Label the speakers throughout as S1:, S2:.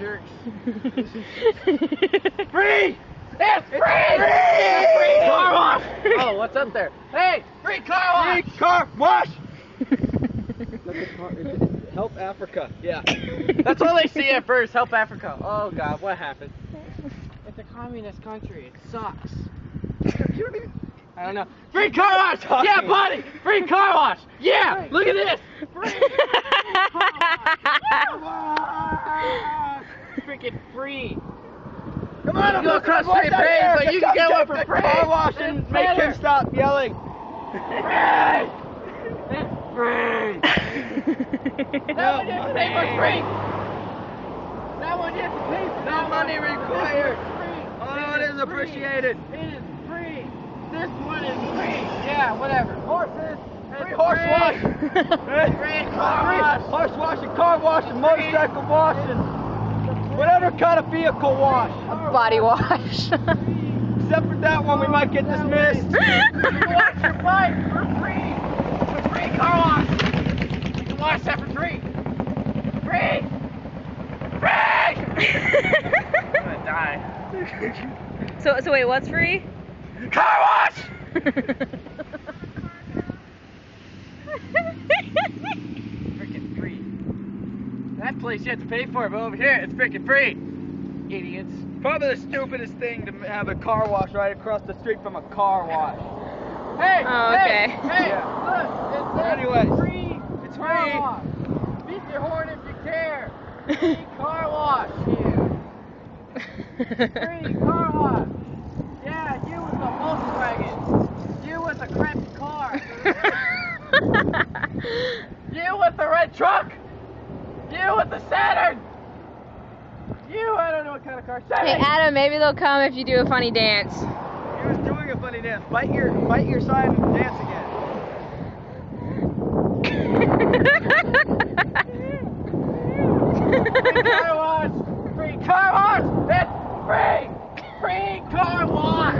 S1: jerks. Free! It's free! Free car wash! Oh, what's up there? Hey, free car wash!
S2: Free car wash! Help Africa. Yeah.
S1: That's all they see at first. Help Africa. Oh God, what happened? It's a communist country. It sucks. I don't know. Free car wash! Yeah, buddy! Free car wash! Yeah! Look at this! Free car wash! Freaking free!
S2: Come on, I'm
S1: go across the street, but you can get one for free!
S2: Car wash and make him stop yelling.
S1: Free! It's free! That one you have to pay for free! That one you have to pay for!
S2: No money required!
S1: Free!
S2: Oh, it is appreciated!
S1: It is free! This one is free! Yeah, whatever. Horses!
S2: Free horse wash!
S1: Free car wash!
S2: Horse washing, car washing, motorcycle washing, whatever kind of vehicle wash.
S3: Body wash.
S2: Except for that one, we might get dismissed.
S1: Wash your bike for free! For free car wash! You can wash that for free! Free! Free! I'm gonna die.
S3: So wait, what's free?
S1: Car wash! Freaking free. That place you have to pay for, but over here it's freaking free. Idiots.
S2: Probably the stupidest thing to have a car wash right across the street from a car wash.
S1: Hey!
S3: Oh, okay.
S1: Hey!
S2: Yeah.
S1: Look! It's
S2: Anyways,
S1: free!
S2: it's
S1: car
S2: free.
S1: wash! Beat your horn if you care! Free car wash here! Free car wash! Yeah, you with the Volkswagen! You with the crappy car! You with the red truck! You with the Saturn! You, I don't know what kind of car.
S3: Hey Adam, maybe they'll come if you do a funny dance.
S2: He was doing a funny dance. Bite your side and dance again.
S1: Free car wash! Free car wash! It's free! Free car wash!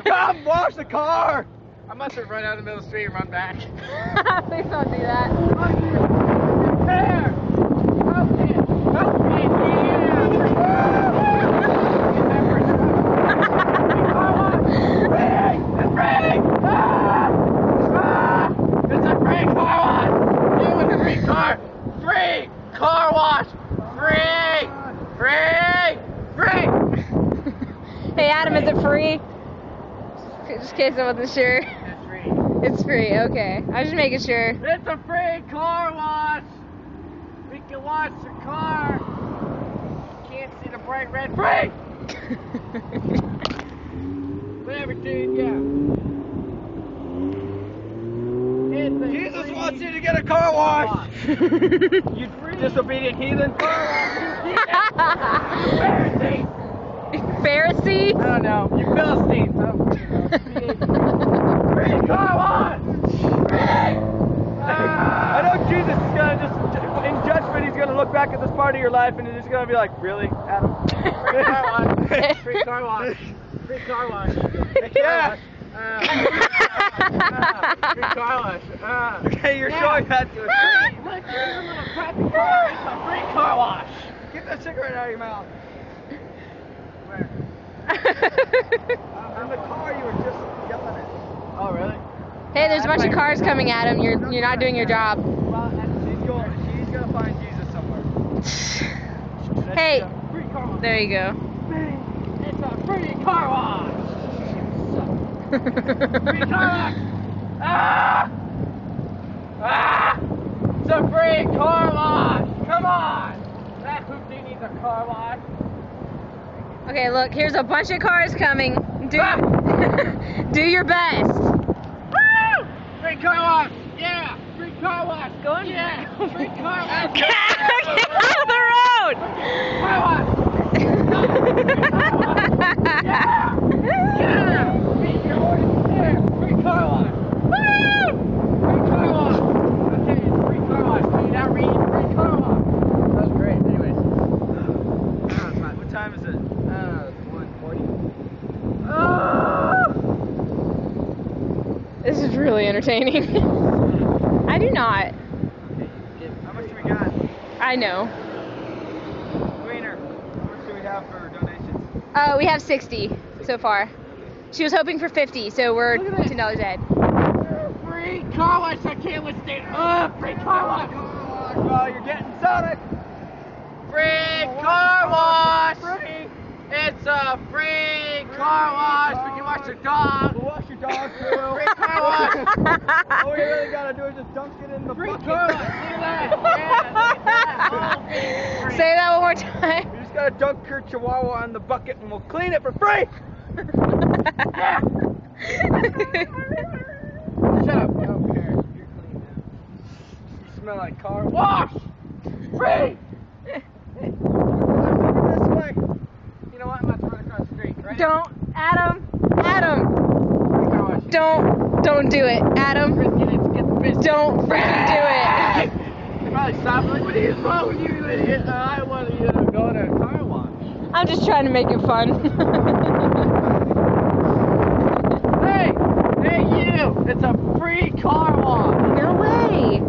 S2: Come wash the car!
S1: I must have run out in the middle of the street and run back.
S3: Please don't do that.
S1: There! Help me! Help me! It's a free car wash! You with a free car! Free car wash! Free! Free! Free!
S3: Hey Adam, is it free? Just in case I wasn't sure.
S1: It's free.
S3: It's free, okay. I was just making sure.
S1: It's a free car wash! We can wash your car! Can't see the bright red free! Whatever, dude, yeah.
S2: Jesus wants you to get a car wash! You disobedient heathen!
S1: Pharisee!
S3: Pharisee?
S1: I don't know. You Philistines. Free car wash! Free!
S2: I know Jesus is gonna just, in judgment, he's gonna look back at this part of your life and he's just gonna be like, really, Adam?
S1: Free car wash! Free car wash! Free car wash!
S2: Yeah!
S1: Free car wash!
S2: Okay, you're showing that to us.
S1: Look, you're in a little crappy car. It's a free car wash!
S2: Get that cigarette out of your mouth.
S1: Where?
S2: In the car you were just yelling at.
S1: Oh, really?
S3: Hey, there's a bunch of cars coming at him. You're not doing your job.
S1: Well,
S2: She's gonna find Jesus somewhere.
S3: Hey,
S1: free car wash!
S3: there you go.
S1: It's a free car wash! Free car wash! Ah! Ah! It's a free car wash! Come on! That hoopty needs a car wash.
S3: Okay, look, here's a bunch of cars coming. Do do your best.
S1: Woo! Free car wash! Yeah! Free car wash! Go in. Yeah! Free car wash!
S3: Get out of the road!
S1: Car wash! Yeah! Yeah! Beat your horse there! Free car wash! Woo! Free car wash! Okay, it's free car wash. Can you not read? Free car wash! That was great. Anyways.
S2: What time is it?
S1: 1:40.
S3: This is really entertaining. I do not.
S2: How much do we got?
S3: I know.
S2: Wiener, how much do we have for donations?
S3: We have 60 so far. She was hoping for 50, so we're $10 ahead.
S1: Free car wash, I can't withstand. Free car wash.
S2: Oh, you're getting Sonic.
S1: Free car wash. It's a free car wash. We can wash your dog.
S2: We'll wash your dog too.
S1: Free car wash.
S2: All we really gotta do is just dunk it in the
S1: Free
S2: bucket.
S1: car wash. Look at that. Yeah, look at that. Oh, free.
S3: Say that one more time.
S2: You just gotta dunk her chihuahua in the bucket and we'll clean it for free.
S1: Yeah. Shut up. I don't care. You're clean now.
S2: You smell like car
S1: Wash. Free.
S2: This way.
S1: You know what? I'm about to run across the street. Right?
S3: Don't, Adam,
S1: Free car wash.
S3: don't do it, Adam.
S1: Get the business.
S3: Don't freaking do it.
S1: They probably stop like, what is wrong with you, idiot? I want you to go to a car wash.
S3: I'm just trying to make it fun.
S1: Hey, you! It's a free car wash.
S3: No way.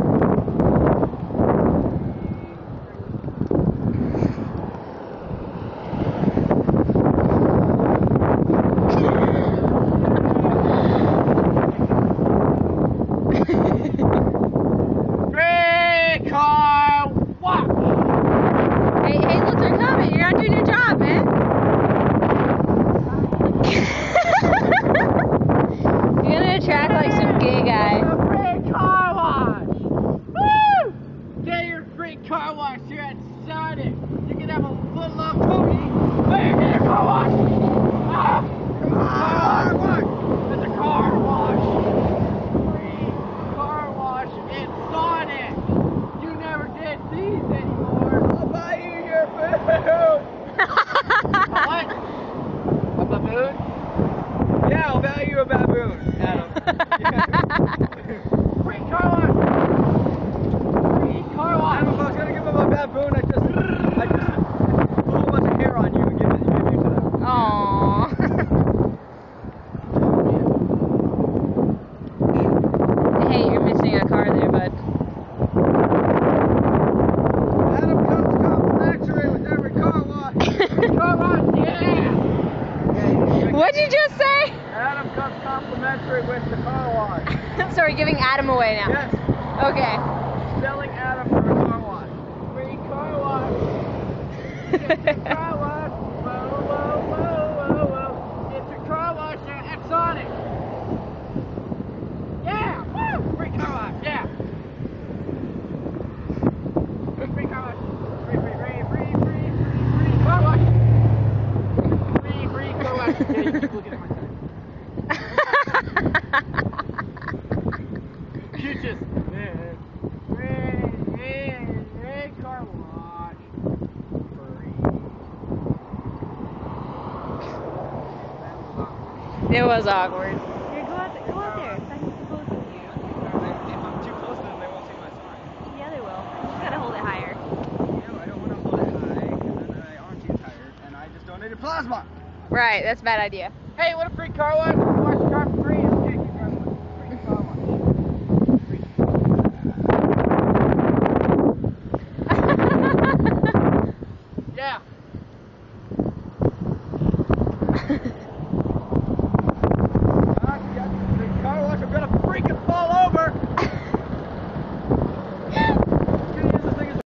S1: Free car wash.
S3: Hey, look, they're coming. You're not doing your job, man. You're gonna attract like some gay guy.
S1: A free car wash. Woo! Get your free car wash here at Sonic. You can have a foot long booty. Hey, get your car wash. Ah! Car wash. It's a car wash. Free car wash at Sonic. You never get these anymore.
S2: I'll buy you your food.
S1: What? A baboon?
S2: Yeah, I'll buy you a baboon, Adam.
S1: Free car wash. Free car wash.
S2: Adam, if I was gonna give him a baboon, I'd just put a whole bunch of hair on you and give you to them.
S3: Aww. Hey, you're missing a car there, bud.
S2: Adam comes complimentary with every car wash.
S1: Car wash, yeah.
S3: What'd you just say?
S2: Adam comes complimentary with the car wash.
S3: So we're giving Adam away now.
S2: Yes,
S3: Okay.
S2: selling Adam for a car wash.
S1: Free car wash. Car wash. Whoa, whoa, whoa, whoa, whoa. It's a car wash at Sonic. Yeah, woo! Free car wash, yeah. Free car wash. Free car wash. Free car wash. Yeah, you keep looking at my time. You just, free car wash. Free.
S3: It was awkward.
S4: Here, go out there. So I can get close with you.
S2: If I'm too close to them, they won't see my sign.
S4: Yeah, they will. You just gotta hold it higher.
S2: No, I don't want to hold it high, because then my arms get tired, and I just donated plasma.
S3: Right, that's a bad idea.
S1: Hey, what a free car wash.